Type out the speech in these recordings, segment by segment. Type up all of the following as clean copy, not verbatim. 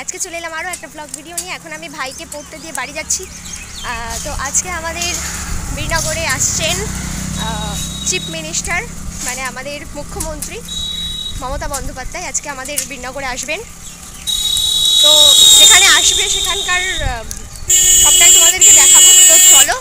আজকে চলে এলাম আরও একটা ব্লগ ভিডিও নিয়ে। এখন আমি ভাইকে পড়তে দিয়ে বাড়ি যাচ্ছি। তো আজকে আমাদের বীরনগরে আসছেন চিফ মিনিস্টার, মানে আমাদের মুখ্যমন্ত্রী মমতা বন্দ্যোপাধ্যায় আজকে আমাদের বীরনগরে আসবেন। তো যেখানে আসবে সেখানকার সবটাই তোমাদেরকে দেখাবো। তো চলো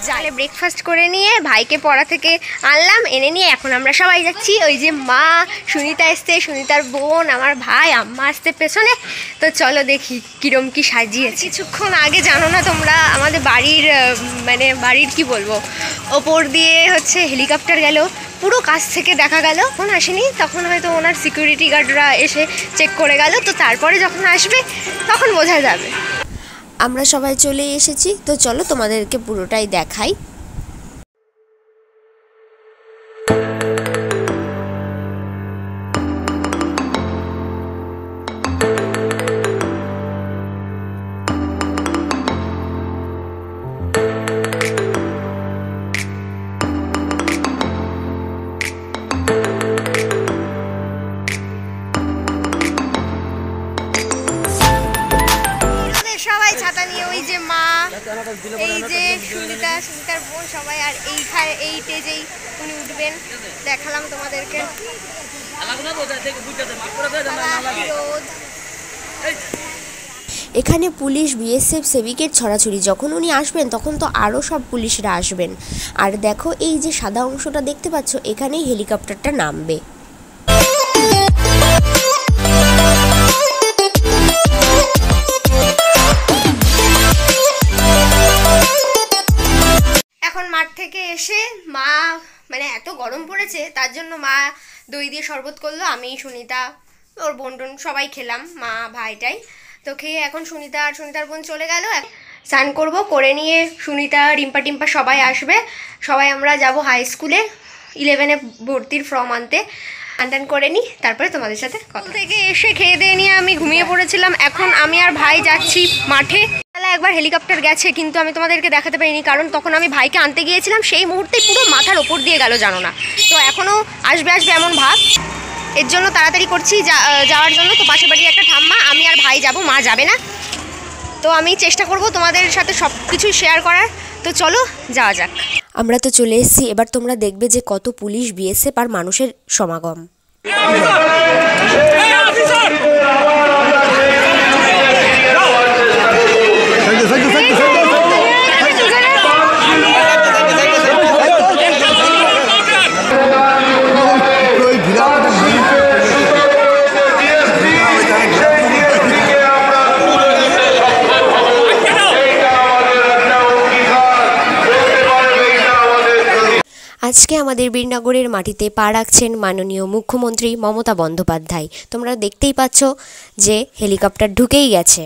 যালে ব্রেকফাস্ট করে নিয়ে ভাইকে পড়া থেকে আনলাম, এনে নিয়ে এখন আমরা সবাই যাচ্ছি। ওই যে মা, সুনিতা আসতে, সুনিতার বোন, আমার ভাই, আম্মা আসতে পেছনে। তো চলো দেখি কিরম কি সাজিয়েছে। কিছুক্ষণ আগে জানো না তোমরা, আমাদের বাড়ির কি বলবো, ওপর দিয়ে হচ্ছে হেলিকপ্টার গেল, পুরো কাছ থেকে দেখা গেল। তখন আসেনি, তখন হয়তো ওনার সিকিউরিটি গার্ডরা এসে চেক করে গেল। তো তারপরে যখন আসবে তখন বোঝা যাবে। আমরা সবাই চলে এসেছি, তো চলো তোমাদেরকে পুরোটাই দেখাই। ছাতা নিয়ে ওই যে মা, এই যে সুনিতার বোন সবাই, আর এই স্টেজেই উনি উঠবেন, দেখালাম তোমাদেরকে। এখানে পুলিশ, বিএসএফ, সেভিকের ছড়াছড়ি। যখন উনি আসবেন তখন তো আরও সব পুলিশরা আসবেন। আর দেখো এই যে সাদা অংশটা দেখতে পাচ্ছ, এখানেই হেলিকপ্টারটা নামবে। মাঠ থেকে এসে মা, মানে এত গরম পড়েছে তার জন্য মা দই দিয়ে শরবত করলো, আমি, সুনিতা, ওর বোন টোন সবাই খেলাম, মা ভাইটাই। তো খেয়ে এখন সুনিতা আর সুনিতার বোন চলে গেল। স্নান করবো, করে নিয়ে সুনিতা, রিম্পা টিম্পা সবাই আসবে। সবাই আমরা যাব হাই স্কুলে 11-এ ভর্তির ফর্ম আনতে। আনটান করে নিই, তারপরে তোমাদের সাথে কথা। থেকে এসে খেয়ে দিয়ে নিয়ে আমি ঘুমিয়ে পড়েছিলাম। এখন আমি আর ভাই যাচ্ছি মাঠে। একবার হেলিকপ্টার গেছে, কিন্তু আমি তোমাদেরকে দেখাতে পারিনি, কারণ তখন আমি ভাইকে আনতে গিয়েছিলাম, সেই মুহূর্তে পুরো মাথার ওপর দিয়ে গেল জানো না। তো এখনও আসবে এমন ভাব, এর জন্য তাড়াতাড়ি করছি যাওয়ার জন্য। তো পাশের বাড়ির একটা ঠাম্মা, আমি আর ভাই যাব, মা যাবে না। তো আমি চেষ্টা করব তোমাদের সাথে সব কিছু শেয়ার করার। তো চলো যাওয়া যাক। আমরা তো চলে এসেছি, এবার তোমরা দেখবে যে কত পুলিশ, বিএসএফ আর মানুষের সমাগম। আজকে আমাদের বীরনগরের মাটিতে পা রাখছেন মাননীয় মুখ্যমন্ত্রী মমতা বন্দ্যোপাধ্যায়। তোমরা দেখতেই পাচ্ছ যে হেলিকপ্টার ঢুকেই গেছে।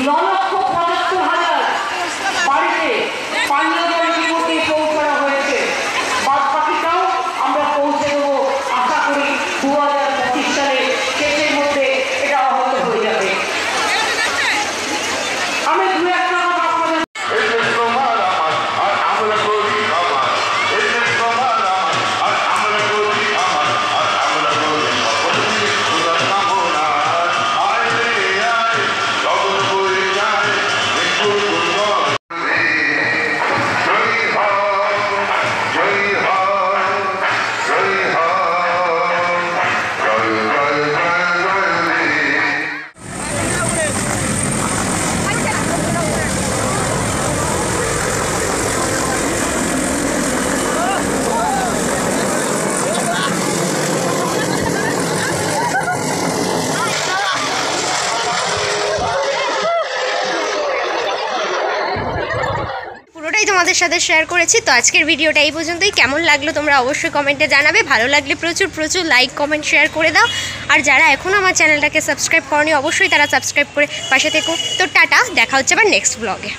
9,75,000 বাড়িতে পানীয় জল ইতিমধ্যে পৌঁছানো হয়েছে। বাদ বাকিটাও আমরা পৌঁছে দেবো আশা করি 2025 সালে শেষের মধ্যে এটা হয়তো হয়ে যাবে। আমি দু একটা কথা আপনাদের পুরোটাই তোমাদের সাথে শেয়ার করেছি। তো আজকের ভিডিওটা এই পর্যন্তই। কেমন লাগলো তোমরা অবশ্যই কমেন্টে জানাবে। ভালো লাগলে প্রচুর প্রচুর লাইক কমেন্ট শেয়ার করে দাও। আর যারা এখনও আমার চ্যানেলটাকে সাবস্ক্রাইব করনি অবশ্যই তারা সাবস্ক্রাইব করে পাশে থেকো। তো টাটা, দেখা হচ্ছে আবার নেক্সট ব্লগে।